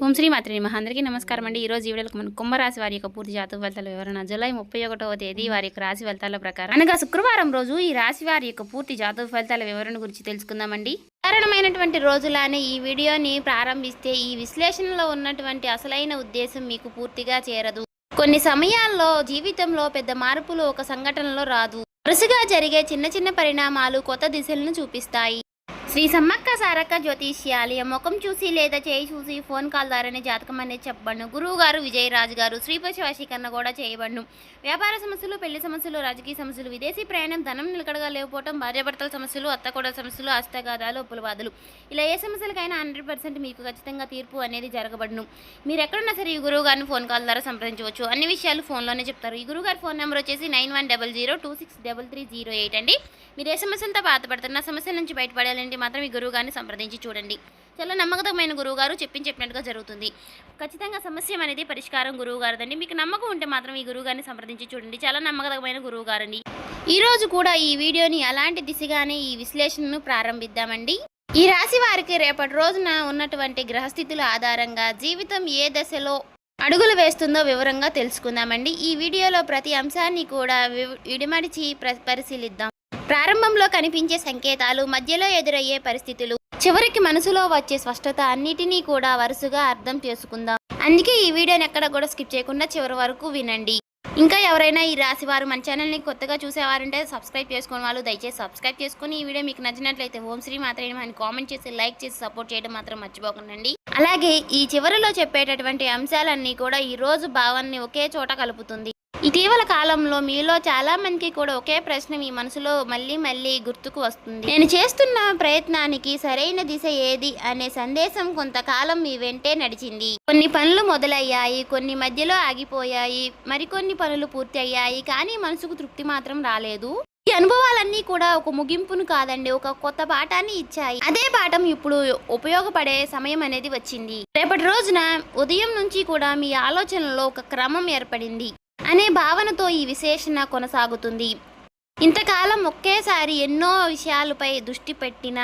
ఓం శ్రీ మాత్రే నమః. అందరికీ నమస్కారం అండి. ఈరోజు ఈ వీడియోలో మనం కుంభరాశి వారి యొక్క పూర్తి జాతక ఫలితాల వివరణ జూలై 31వ తేదీ వారి యొక్క రాశి ఫలితాల ప్రకారం అనగా శుక్రవారం రోజు ఈ రాశి వారి యొక్క పూర్తి జాతక ఫలితాల వివరణ గురించి తెలుసుకుందామండి. సాధారణమైనటువంటి రోజులానే ఈ వీడియోని ప్రారంభిస్తే ఈ విశ్లేషణలో ఉన్నటువంటి అసలైన ఉద్దేశం మీకు పూర్తిగా చేరదు. కొన్ని సమయాల్లో జీవితంలో పెద్ద మార్పులు ఒక సంఘటనలో రాదు. వరుసగా జరిగే చిన్న చిన్న పరిణామాలు కొత్త దిశలను చూపిస్తాయి. శ్రీ సమ్మక్క సారక్క జ్యోతిష్యాలయం ముఖం చూసి లేదా చేయి చూసి ఫోన్ కాల్ ద్వారానే జాతకం అనేది చెప్పబడును. గురువు గారు విజయరాజు గారు శ్రీపతి వశీకరణ కూడా చేయబడును. వ్యాపార సమస్యలు, పెళ్లి సమస్యలు, రాజకీయ సమస్యలు, విదేశీ ప్రయాణం, ధనం నిలకడగా లేకపోవడం, భార్యాభర్తల సమస్యలు, అత్తకోడల సమస్యలు, హస్తగాదాలు, ఉప్పులవాదులు, ఇలా ఏ సమస్యలకైనా 100% మీకు ఖచ్చితంగా తీర్పు అనేది జరగబడును. మీరు ఎక్కడున్నా సరే ఈ గురువు గారిని ఫోన్ కాల్ ద్వారా సంప్రదించవచ్చు. అన్ని విషయాలు ఫోన్లోనే చెప్తారు. ఈ గురువు గారి ఫోన్ నెంబర్ వచ్చేసి 9100263308 అండి. మీరు ఏ సమస్యలతో బాధపడుతున్న సమస్యల నుంచి బయటపడాలంటే మాత్రం ఈ గురువు గారిని సంప్రదించి చూడండి. చాలా నమ్మకమైన గురువు గారు చెప్పినట్టుగా జరుగుతుంది. ఖచ్చితంగా సమస్య అనేది పరిష్కారం గురువు గారిదండి. మీకు నమ్మకం ఉంటే మాత్రం ఈ గురువు గారిని సంప్రదించి చూడండి. చాలా నమ్మకమైన గురువు గారండి. ఈ రోజు కూడా ఈ వీడియోని అలాంటి దిశగానే ఈ విశ్లేషణను ప్రారంభిద్దామండి. ఈ రాశి వారికి రేపటి రోజున ఉన్నటువంటి గ్రహస్థితుల ఆధారంగా జీవితం ఏ దశలో అడుగులు వేస్తుందో వివరంగా తెలుసుకుందామండి. ఈ వీడియోలో ప్రతి అంశాన్ని కూడా విడిమడిచి పరిశీలిద్దాం. ప్రారంభంలో కనిపించే సంకేతాలు, మధ్యలో ఎదురయ్యే పరిస్థితులు, చివరికి మనసులో వచ్చే స్పష్టత అన్నిటినీ కూడా వరుసగా అర్థం చేసుకుందాం. అందుకే ఈ వీడియోని ఎక్కడ కూడా స్కిప్ చేయకుండా చివరి వరకు వినండి. ఇంకా ఎవరైనా ఈ రాశి వారు మన ఛానల్ని కొత్తగా చూసేవారంటే సబ్స్క్రైబ్ చేసుకునే వాళ్ళు దయచేసి సబ్స్క్రైబ్ చేసుకుని ఈ వీడియో మీకు నచ్చినట్లయితే ఓం శ్రీ మాత్రే నమః అని కామెంట్ చేసి లైక్ చేసి సపోర్ట్ చేయడం మాత్రం మర్చిపోకండి. అలాగే ఈ చివరిలో చెప్పేటటువంటి అంశాలన్నీ కూడా ఈ రోజు భావాన్ని ఒకే చోట కలుపుతుంది. ఇటీవల కాలంలో మీలో చాలా మందికి కూడా ఒకే ప్రశ్న మీ మనసులో మళ్ళీ గుర్తుకు వస్తుంది. నేను చేస్తున్న ప్రయత్నానికి సరైన దిశ ఏది అనే సందేశం కొంతకాలం మీ వెంటే నడిచింది. కొన్ని పనులు మొదలయ్యాయి, కొన్ని మధ్యలో ఆగిపోయాయి, మరికొన్ని పనులు పూర్తి అయ్యాయి, కానీ మనసుకు తృప్తి మాత్రం రాలేదు. ఈ అనుభవాలన్నీ కూడా ఒక ముగింపును కాదండి, ఒక కొత్త పాఠాన్ని ఇచ్చాయి. అదే పాఠం ఇప్పుడు ఉపయోగపడే సమయం అనేది వచ్చింది. రేపటి రోజున ఉదయం నుంచి కూడా మీ ఆలోచనలో ఒక క్రమం ఏర్పడింది అనే భావనతో ఈ విశ్లేషణ కొనసాగుతుంది. ఇంతకాలం ఒకేసారి ఎన్నో విషయాలపై దృష్టి పెట్టిన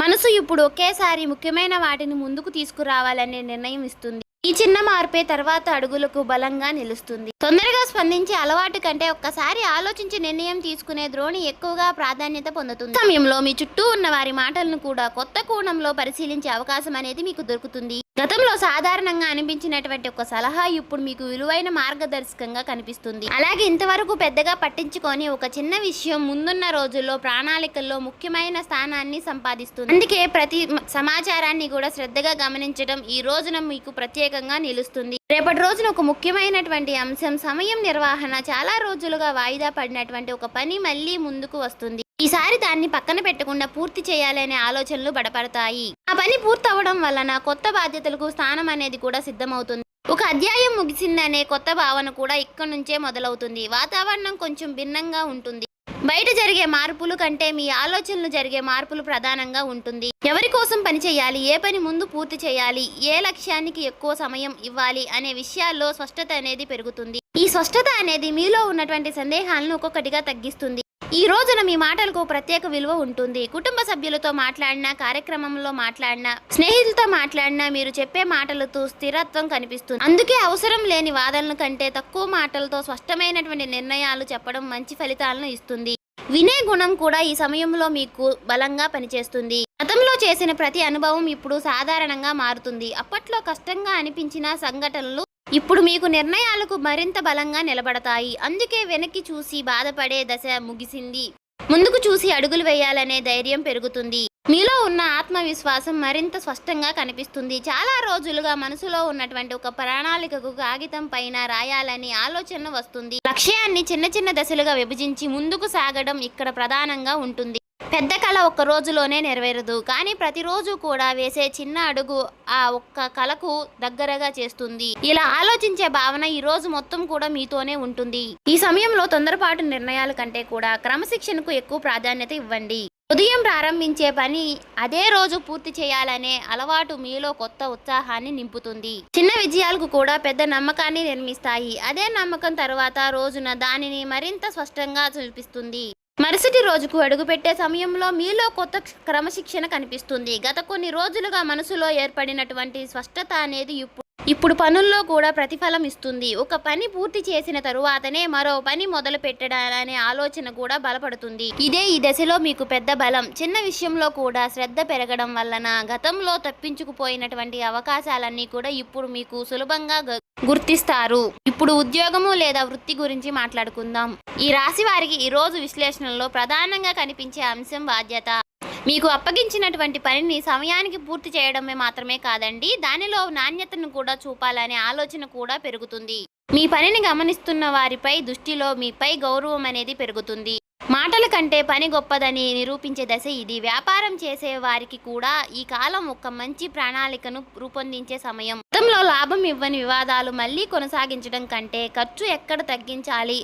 మనసు ఇప్పుడు ఒకేసారి ముఖ్యమైన వాటిని ముందుకు తీసుకురావాలనే నిర్ణయం ఇస్తుంది. ఈ చిన్న మార్పే తర్వాత అడుగులకు బలంగా నిలుస్తుంది. తొందరగా స్పందించే అలవాటు కంటే ఒక్కసారి ఆలోచించి నిర్ణయం తీసుకునే ధోరణి ఎక్కువగా ప్రాధాన్యత పొందుతుంది. సమయంలో మీ చుట్టూ ఉన్న వారి మాటలను కూడా కొత్త కోణంలో పరిశీలించే అవకాశం అనేది మీకు దొరుకుతుంది. గతంలో సాధారణంగా అనిపించినటువంటి ఒక సలహా ఇప్పుడు మీకు విలువైన మార్గదర్శకంగా కనిపిస్తుంది. అలాగే ఇంతవరకు పెద్దగా పట్టించుకొని ఒక చిన్న విషయం ముందున్న రోజుల్లో ప్రణాళికల్లో ముఖ్యమైన స్థానాన్ని సంపాదిస్తుంది. అందుకే ప్రతి సమాచారాన్ని కూడా శ్రద్ధగా గమనించడం ఈ రోజున మీకు ప్రత్యేకంగా నిలుస్తుంది. రేపటి రోజున ఒక ముఖ్యమైనటువంటి అంశం సమయం నిర్వహణ. చాలా రోజులుగా వాయిదా పడినటువంటి ఒక పని మళ్ళీ ముందుకు వస్తుంది. ఈసారి దాన్ని పక్కన పెట్టకుండా పూర్తి చేయాలనే ఆలోచనలు బడపడతాయి. ఆ పని పూర్తవడం వలన కొత్త బాధ్యతలకు స్థానం అనేది కూడా సిద్ధమవుతుంది. ఒక అధ్యాయం ముగిసిందనే కొత్త భావన కూడా ఇక్కడి నుంచే మొదలవుతుంది. వాతావరణం కొంచెం భిన్నంగా ఉంటుంది. బయట జరిగే మార్పులు కంటే మీ ఆలోచనలు జరిగే మార్పులు ప్రధానంగా ఉంటుంది. ఎవరి కోసం పని చేయాలి, ఏ పని ముందు పూర్తి చేయాలి, ఏ లక్ష్యానికి ఎక్కువ సమయం ఇవ్వాలి అనే విషయాల్లో స్పష్టత అనేది పెరుగుతుంది. ఈ స్పష్టత అనేది మీలో ఉన్నటువంటి సందేహాలను ఒక్కొక్కటిగా తగ్గిస్తుంది. ఈ రోజున మీ మాటలకు ప్రత్యేక విలువ ఉంటుంది. కుటుంబ సభ్యులతో మాట్లాడినా, కార్యక్రమంలో మాట్లాడినా, స్నేహితులతో మాట్లాడినా మీరు చెప్పే మాటలతో స్థిరత్వం కనిపిస్తుంది. అందుకే అవసరం లేని వాదనల కంటే తక్కువ మాటలతో స్పష్టమైనటువంటి నిర్ణయాలు చెప్పడం మంచి ఫలితాలను ఇస్తుంది. వినే గుణం కూడా ఈ సమయంలో మీకు బలంగా పనిచేస్తుంది. గతంలో చేసిన ప్రతి అనుభవం ఇప్పుడు సాధారణంగా మారుతుంది. అప్పట్లో కష్టంగా అనిపించిన సంఘటనలు ఇప్పుడు మీకు నిర్ణయాలకు మరింత బలంగా నిలబడతాయి. అందుకే వెనక్కి చూసి బాధపడే దశ ముగిసింది. ముందుకు చూసి అడుగులు వేయాలనే ధైర్యం పెరుగుతుంది. మీలో ఉన్న ఆత్మవిశ్వాసం మరింత స్పష్టంగా కనిపిస్తుంది. చాలా రోజులుగా మనసులో ఉన్నటువంటి ఒక ప్రణాళికకు కాగితం పైన రాయాలని ఆలోచన వస్తుంది. లక్ష్యాన్ని చిన్న చిన్న దశలుగా విభజించి ముందుకు సాగడం ఇక్కడ ప్రధానంగా ఉంటుంది. పెద్ద కళ ఒక్క రోజులోనే నెరవేరదు, కానీ ప్రతిరోజు కూడా వేసే చిన్న అడుగు ఆ ఒక్క కళకు దగ్గరగా చేస్తుంది. ఇలా ఆలోచించే భావన ఈ రోజు మొత్తం కూడా మీతోనే ఉంటుంది. ఈ సమయంలో తొందరపాటు నిర్ణయాల కంటే కూడా క్రమశిక్షణకు ఎక్కువ ప్రాధాన్యత ఇవ్వండి. ఉదయం ప్రారంభించే పని అదే రోజు పూర్తి చేయాలనే అలవాటు మీలో కొత్త ఉత్సాహాన్ని నింపుతుంది. చిన్న విజయాలకు కూడా పెద్ద నమ్మకాన్ని నిర్మిస్తాయి. అదే నమ్మకం తర్వాత రోజున దానిని మరింత స్పష్టంగా చూపిస్తుంది. మరుసటి రోజుకు అడుగుపెట్టే సమయంలో మీలో కొత్త క్రమశిక్షణ కనిపిస్తుంది. గత కొన్ని రోజులుగా మనసులో ఏర్పడినటువంటి స్పష్టత అనేది ఇప్పుడు పనుల్లో కూడా ప్రతిఫలం ఇస్తుంది. ఒక పని పూర్తి చేసిన తరువాతనే మరో పని మొదలు పెట్టడాలనే ఆలోచన కూడా బలపడుతుంది. ఇదే ఈ దశలో మీకు పెద్ద బలం. చిన్న విషయంలో కూడా శ్రద్ధ పెరగడం వలన గతంలో తప్పించుకుపోయినటువంటి అవకాశాలన్నీ కూడా ఇప్పుడు మీకు సులభంగా గుర్తిస్తారు. ఇప్పుడు ఉద్యోగము లేదా వృత్తి గురించి మాట్లాడుకుందాం. ఈ రాశి వారికి ఈ రోజు విశ్లేషణలో ప్రధానంగా కనిపించే అంశం బాధ్యత. మీకు అప్పగించినటువంటి పనిని సమయానికి పూర్తి చేయడమే మాత్రమే కాదండి, దానిలో నాణ్యతను కూడా చూపాలనే ఆలోచన కూడా పెరుగుతుంది. మీ పనిని గమనిస్తున్న వారిపై దృష్టిలో మీపై గౌరవం అనేది పెరుగుతుంది. మాటల కంటే పని గొప్పదని నిరూపించే దశ ఇది. వ్యాపారం చేసే వారికి కూడా ఈ కాలం ఒక మంచి ప్రణాళికను రూపొందించే సమయం. గతంలో లాభం ఇవ్వని వివాదాలు మళ్ళీ కొనసాగించడం కంటే ఖర్చు ఎక్కడ తగ్గించాలి,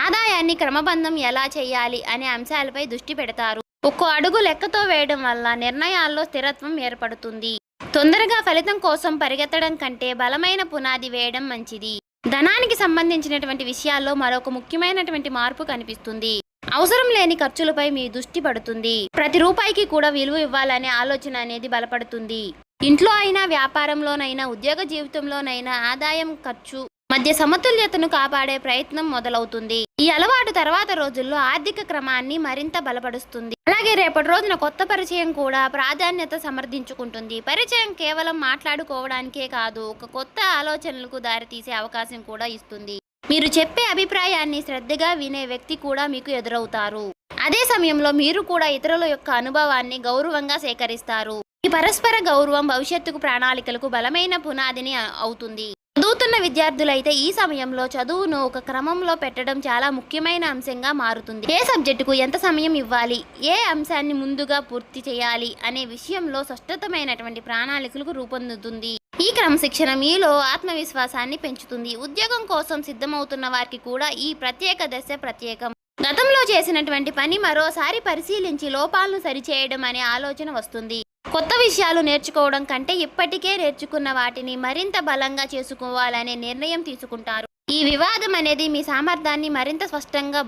ఆదాయాన్ని క్రమబద్ధం ఎలా చేయాలి అనే అంశాలపై దృష్టి పెడతారు. ఒక్కో అడుగు లెక్కతో వేయడం వల్ల నిర్ణయాల్లో స్థిరత్వం ఏర్పడుతుంది. తొందరగా ఫలితం కోసం పరిగెత్తడం కంటే బలమైన పునాది వేయడం మంచిది. ధనానికి సంబంధించినటువంటి విషయాల్లో మరొక ముఖ్యమైనటువంటి మార్పు కనిపిస్తుంది. అవసరం లేని ఖర్చులపై మీ దృష్టి పడుతుంది. ప్రతి రూపాయికి కూడా విలువ ఇవ్వాలనే ఆలోచన అనేది బలపడుతుంది. ఇంట్లో అయినా, వ్యాపారంలోనైనా, ఉద్యోగ జీవితంలోనైనా ఆదాయం ఖర్చు మధ్య సమతుల్యతను కాపాడే ప్రయత్నం మొదలవుతుంది. ఈ అలవాటు తర్వాత రోజుల్లో ఆర్థిక క్రమాన్ని మరింత బలపరుస్తుంది. అలాగే రేపటి రోజున కొత్త పరిచయం కూడా ప్రాధాన్యత సమర్థించుకుంటుంది. పరిచయం కేవలం మాట్లాడుకోవడానికే కాదు, ఒక కొత్త ఆలోచనలకు దారితీసే అవకాశం కూడా ఇస్తుంది. మీరు చెప్పే అభిప్రాయాన్ని శ్రద్ధగా వినే వ్యక్తి కూడా మీకు ఎదురవుతారు. అదే సమయంలో మీరు కూడా ఇతరుల యొక్క అనుభవాన్ని గౌరవంగా సేకరిస్తారు. ఈ పరస్పర గౌరవం భవిష్యత్తుకు ప్రణాళికలకు బలమైన పునాదిని అవుతుంది. చదువుతున్న విద్యార్థులైతే ఈ సమయంలో చదువును ఒక క్రమంలో పెట్టడం చాలా ముఖ్యమైన అంశంగా మారుతుంది. ఏ సబ్జెక్టుకు ఎంత సమయం ఇవ్వాలి, ఏ అంశాన్ని ముందుగా పూర్తి చేయాలి అనే విషయంలో స్పష్టమైనటువంటి ప్రణాళికలకు రూపొందుతుంది. ఈ క్రమశిక్షణ మీలో ఆత్మవిశ్వాసాన్ని పెంచుతుంది. ఉద్యోగం కోసం సిద్ధమవుతున్న వారికి కూడా ఈ ప్రత్యేక దశ ప్రత్యేకం. గతంలో చేసినటువంటి పని మరోసారి పరిశీలించి లోపాలను సరిచేయడం అనే ఆలోచన వస్తుంది. కొత్త విషయాలు నేర్చుకోవడం కంటే ఇప్పటికే నేర్చుకున్న వాటిని మరింత బలంగా చేసుకోవాలనే నిర్ణయం తీసుకుంటారు. ఈ వివాదం అనేది మీ సామర్థ్యాన్ని మరింత స్పష్టంగా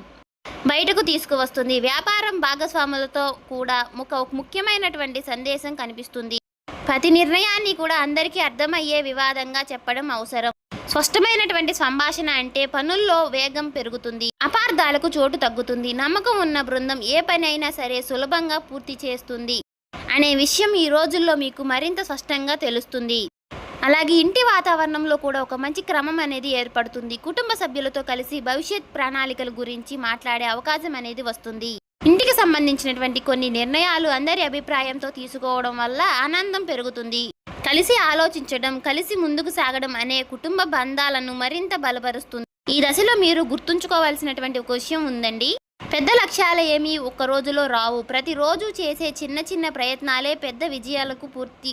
బయటకు తీసుకువస్తుంది. వ్యాపారం భాగస్వాములతో కూడా ఒక ముఖ్యమైనటువంటి సందేశం కనిపిస్తుంది. ప్రతి నిర్ణయాన్ని కూడా అందరికీ అర్థమయ్యే వివాదంగా చెప్పడం అవసరం. స్పష్టమైనటువంటి సంభాషణ అంటే పనుల్లో వేగం పెరుగుతుంది, అపార్థాలకు చోటు తగ్గుతుంది. నమ్మకం ఉన్న బృందం ఏ పని అయినా సరే సులభంగా పూర్తి చేస్తుంది అనే విషయం ఈ రోజుల్లో మీకు మరింత స్పష్టంగా తెలుస్తుంది. అలాగే ఇంటి వాతావరణంలో కూడా ఒక మంచి క్రమం అనేది ఏర్పడుతుంది. కుటుంబ సభ్యులతో కలిసి భవిష్యత్ ప్రణాళికల గురించి మాట్లాడే అవకాశం అనేది వస్తుంది. ఇంటికి సంబంధించినటువంటి కొన్ని నిర్ణయాలు అందరి అభిప్రాయంతో తీసుకోవడం వల్ల ఆనందం పెరుగుతుంది. కలిసి ఆలోచించడం, కలిసి ముందుకు సాగడం అనే కుటుంబ బంధాలను మరింత బలపరుస్తుంది. ఈ దశలో మీరు గుర్తుంచుకోవాల్సినటువంటి ఒక విషయం ఉందండి. పెద్ద లక్ష్యాలు ఏమీ ఒక్క రోజులో రావు. ప్రతిరోజు చేసే చిన్న చిన్న ప్రయత్నాలే పెద్ద విజయాలకు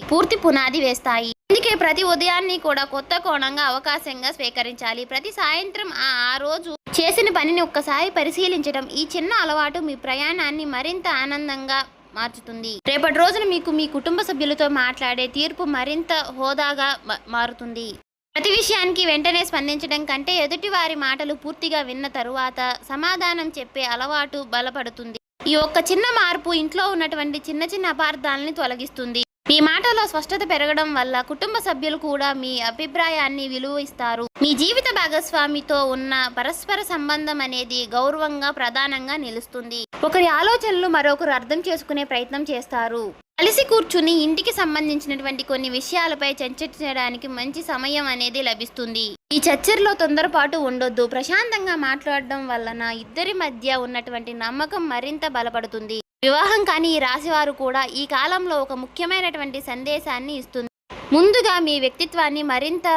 పూర్తి పునాది వేస్తాయి. అందుకే ప్రతి ఉదయాన్ని కూడా కొత్త కోణంగా అవకాశంగా స్వీకరించాలి. ప్రతి సాయంత్రం ఆ రోజు చేసిన పనిని ఒక్కసారి పరిశీలించడం, ఈ చిన్న అలవాటు మీ ప్రయాణాన్ని మరింత ఆనందంగా మార్చుతుంది. రేపటి రోజున మీకు మీ కుటుంబ సభ్యులతో మాట్లాడే తీర్పు మరింత హోదాగా మారుతుంది. ప్రతి విషయానికి వెంటనే స్పందించడం కంటే ఎదుటి వారి మాటలు పూర్తిగా విన్న తరువాత సమాధానం చెప్పే అలవాటు బలపడుతుంది. ఈ ఒక్క చిన్న మార్పు ఇంట్లో ఉన్నటువంటి చిన్న చిన్న అపార్థాలని తొలగిస్తుంది. మీ మాటలో స్పష్టత పెరగడం వల్ల కుటుంబ సభ్యులు కూడా మీ అభిప్రాయాన్ని విలువ ఇస్తారు. మీ జీవిత భాగస్వామితో ఉన్న పరస్పర సంబంధం అనేది గౌరవంగా ప్రధానంగా నిలుస్తుంది. ఒకరి ఆలోచనలు మరొకరు అర్థం చేసుకునే ప్రయత్నం చేస్తారు. కలిసి కూర్చుని ఇంటికి సంబంధించినటువంటి కొన్ని విషయాలపై చర్చించడానికి మంచి సమయం అనేది లభిస్తుంది. ఈ చర్చల్లో తొందరపాటు ఉండొద్దు. ప్రశాంతంగా మాట్లాడడం వలన ఇద్దరి మధ్య ఉన్నటువంటి నమ్మకం మరింత బలపడుతుంది. వివాహం కాని ఈ రాశివారు కూడా ఈ కాలంలో ఒక ముఖ్యమైనటువంటి సందేశాన్ని ఇస్తుంది. ముందుగా మీ వ్యక్తిత్వాన్ని మరింత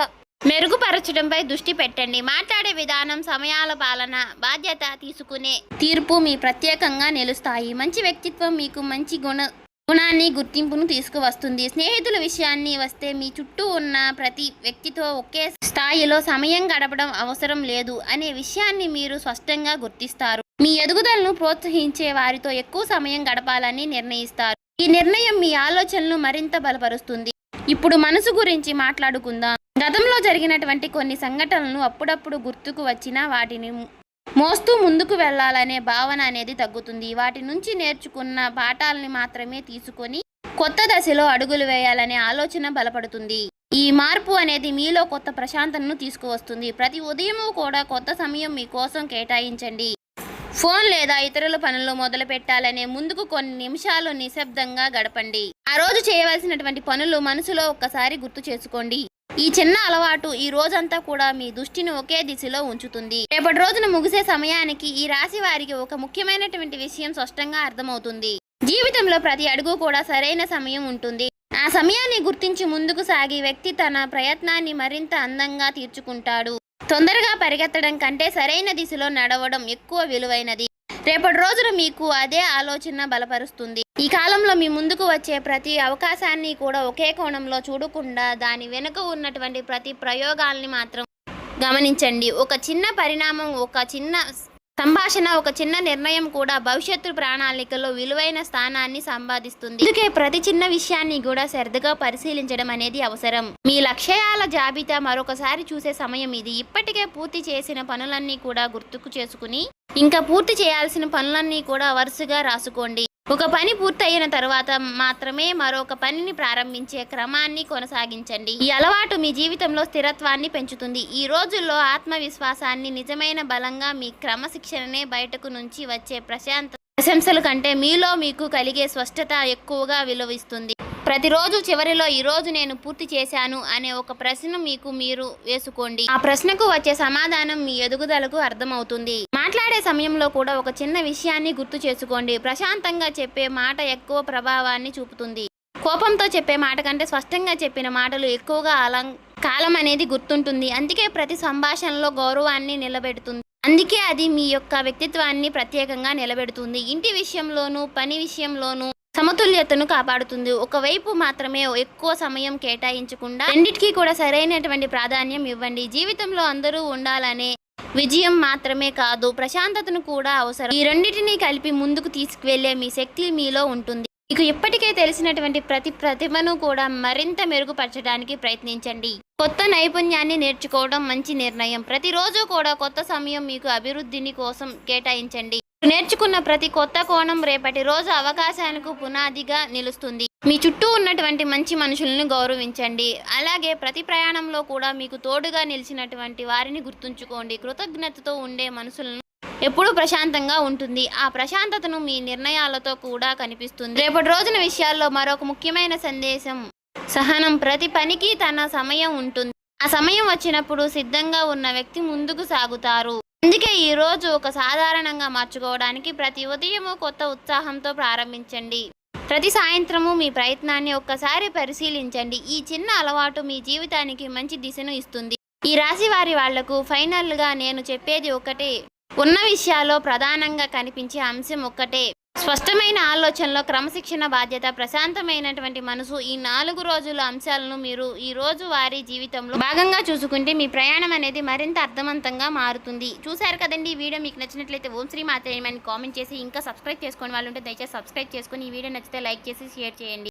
మెరుగుపరచడంపై దృష్టి పెట్టండి. మాట్లాడే విధానం, సమయాల పాలన, బాధ్యత తీసుకునే తీర్పు మీ ప్రత్యేకంగా నిలుస్తాయి. మంచి వ్యక్తిత్వం మీకు మంచి గుణాన్ని, గుర్తింపును తీసుకువస్తుంది. స్నేహితుల విషయాన్ని వస్తే మీ చుట్టూ ఉన్న ప్రతి వ్యక్తితో ఒకే స్థాయిలో సమయం గడపడం అవసరం లేదు అనే విషయాన్ని మీరు స్పష్టంగా గుర్తిస్తారు. మీ ఎదుగుదలను ప్రోత్సహించే వారితో ఎక్కువ సమయం గడపాలని నిర్ణయిస్తారు. ఈ నిర్ణయం మీ ఆలోచనలు మరింత బలపరుస్తుంది. ఇప్పుడు మనసు గురించి మాట్లాడుకుందాం. గతంలో జరిగినటువంటి కొన్ని సంఘటనలు అప్పుడప్పుడు గుర్తుకు వచ్చినా వాటిని మోస్తూ ముందుకు వెళ్ళాలనే భావన అనేది తగ్గుతుంది. వాటి నుంచి నేర్చుకున్న పాఠాలని మాత్రమే తీసుకొని కొత్త దశలో అడుగులు వేయాలనే ఆలోచన బలపడుతుంది. ఈ మార్పు అనేది మీలో కొత్త ప్రశాంతతను తీసుకువస్తుంది. ప్రతి ఉదయము కూడా కొత్త సమయం మీకోసం కేటాయించండి. ఫోన్ లేదా ఇతరుల పనులు మొదలు పెట్టాలనే ముందుకు కొన్ని నిమిషాలు నిశ్శబ్దంగా గడపండి. ఆ రోజు చేయవలసినటువంటి పనులు మనసులో ఒక్కసారి గుర్తు చేసుకోండి. ఈ చిన్న అలవాటు ఈ రోజంతా కూడా మీ దృష్టిని ఒకే దిశలో ఉంచుతుంది. రేపటి రోజున ముగిసే సమయానికి ఈ రాశి వారికి ఒక ముఖ్యమైనటువంటి విషయం స్పష్టంగా అర్థమవుతుంది. జీవితంలో ప్రతి అడుగు కూడా సరైన సమయం ఉంటుంది. ఆ సమయాన్ని గుర్తించి ముందుకు సాగి వ్యక్తి తన ప్రయత్నాన్ని మరింత అందంగా తీర్చుకుంటాడు. తొందరగా పరిగెత్తడం కంటే సరైన దిశలో నడవడం ఎక్కువ విలువైనది. రేపటి రోజున మీకు అదే ఆలోచన బలపరుస్తుంది. ఈ కాలంలో మీ ముందుకు వచ్చే ప్రతి అవకాశాన్ని కూడా ఒకే కోణంలో చూడకుండా దాని వెనుక ఉన్నటువంటి ప్రతి ప్రయోగాల్ని మాత్రం గమనించండి. ఒక చిన్న పరిణామం, ఒక చిన్న సంభాషణ, ఒక చిన్న నిర్ణయం కూడా భవిష్యత్తు ప్రణాళికలో విలువైన స్థానాన్ని సంపాదిస్తుంది. అందుకే ప్రతి చిన్న విషయాన్ని కూడా శ్రద్ధగా పరిశీలించడం అనేది అవసరం. మీ లక్ష్యాల జాబితా మరొకసారి చూసే సమయం ఇది. ఇప్పటికే పూర్తి చేసిన పనులన్నీ కూడా గుర్తుకు చేసుకుని ఇంకా పూర్తి చేయాల్సిన పనులన్నీ కూడా వరుసగా రాసుకోండి. ఒక పని పూర్తయిన తర్వాత మాత్రమే మరొక పనిని ప్రారంభించే క్రమాన్ని కొనసాగించండి. ఈ అలవాటు మీ జీవితంలో స్థిరత్వాన్ని పెంచుతుంది. ఈ రోజుల్లో ఆత్మవిశ్వాసాన్ని నిజమైన బలంగా మీ క్రమశిక్షణనే బయటకు నుంచి వచ్చే ప్రశంసల కంటే మీలో మీకు కలిగే స్పష్టత ఎక్కువగా విలువిస్తుంది. ప్రతిరోజు చివరిలో ఈరోజు నేను పూర్తి చేశాను అనే ఒక ప్రశ్న మీకు మీరు వేసుకోండి. ఆ ప్రశ్నకు వచ్చే సమాధానం మీ ఎదుగుదలకు అర్థమవుతుంది. మాట్లాడే సమయంలో కూడా ఒక చిన్న విషయాన్ని గుర్తు చేసుకోండి. ప్రశాంతంగా చెప్పే మాట ఎక్కువ ప్రభావాన్ని చూపుతుంది. కోపంతో చెప్పే మాట కంటే స్పష్టంగా చెప్పిన మాటలు ఎక్కువగా కాలం అనేది గుర్తుంటుంది. అందుకే ప్రతి సంభాషణలో గౌరవాన్ని నిలబెడుతుంది. అందుకే అది మీ యొక్క వ్యక్తిత్వాన్ని ప్రత్యేకంగా నిలబెడుతుంది. ఇంటి విషయంలోనూ పని విషయంలోనూ సమతుల్యతను కాపాడుతుంది. ఒకవైపు మాత్రమే ఎక్కువ సమయం కేటాయించకుండా రెండిటికీ కూడా సరైనటువంటి ప్రాధాన్యం ఇవ్వండి. జీవితంలో అందరూ ఉండాలనే విజయం మాత్రమే కాదు, ప్రశాంతతను కూడా అవసరం. ఈ రెండింటినీ కలిపి ముందుకు తీసుకువెళ్లే మీ శక్తి మీలో ఉంటుంది. మీకు ఇప్పటికే తెలిసినటువంటి ప్రతి ప్రతిభను కూడా మరింత మెరుగుపరచడానికి ప్రయత్నించండి. కొత్త నైపుణ్యాన్ని నేర్చుకోవడం మంచి నిర్ణయం. ప్రతిరోజు కూడా కొత్త సమయం మీకు అభివృద్ధిని కోసం కేటాయించండి. నేర్చుకున్న ప్రతి కొత్త కోణం రేపటి రోజు అవకాశాలకు పునాదిగా నిలుస్తుంది. మీ చుట్టూ ఉన్నటువంటి మంచి మనుషులను గౌరవించండి. అలాగే ప్రతి ప్రయాణంలో కూడా మీకు తోడుగా నిలిచినటువంటి వారిని గుర్తుంచుకోండి. కృతజ్ఞతతో ఉండే మనసులను ఎప్పుడూ ప్రశాంతంగా ఉంటుంది. ఆ ప్రశాంతతను మీ నిర్ణయాలతో కూడా కనిపిస్తుంది. రేపటి రోజున విషయాల్లో మరొక ముఖ్యమైన సందేశం సహనం. ప్రతి పనికి తన సమయం ఉంటుంది. ఆ సమయం వచ్చినప్పుడు సిద్ధంగా ఉన్న వ్యక్తి ముందుకు సాగుతారు. అందుకే ఈ రోజు ఒక సాధారణంగా మార్చుకోవడానికి ప్రతి ఉదయము కొత్త ఉత్సాహంతో ప్రారంభించండి. ప్రతి సాయంత్రము మీ ప్రయత్నాన్ని ఒక్కసారి పరిశీలించండి. ఈ చిన్న అలవాటు మీ జీవితానికి మంచి దిశను ఇస్తుంది. ఈ రాశి వాళ్లకు ఫైనల్గా నేను చెప్పేది ఒకటే. ఉన్న విషయాల్లో ప్రధానంగా కనిపించే అంశం ఒక్కటే. స్పష్టమైన ఆలోచనలో క్రమశిక్షణ, బాధ్యత, ప్రశాంతమైనటువంటి మనసు. ఈ 4 రోజుల అంశాలను మీరు ఈ రోజు వారి జీవితంలో భాగంగా చూసుకుంటే మీ ప్రయాణం అనేది మరింత అర్థవంతంగా మారుతుంది. చూశారు కదండి. ఈ వీడియో మీకు నచ్చినట్లయితే ఓం శ్రీ మాత్రే అని కామెంట్ చేసి ఇంకా సబ్స్క్రైబ్ చేసుకోని వాళ్ళు ఉంటే దయచేసి సబ్స్క్రైబ్ చేసుకుని ఈ వీడియో నచ్చితే లైక్ చేసి షేర్ చేయండి.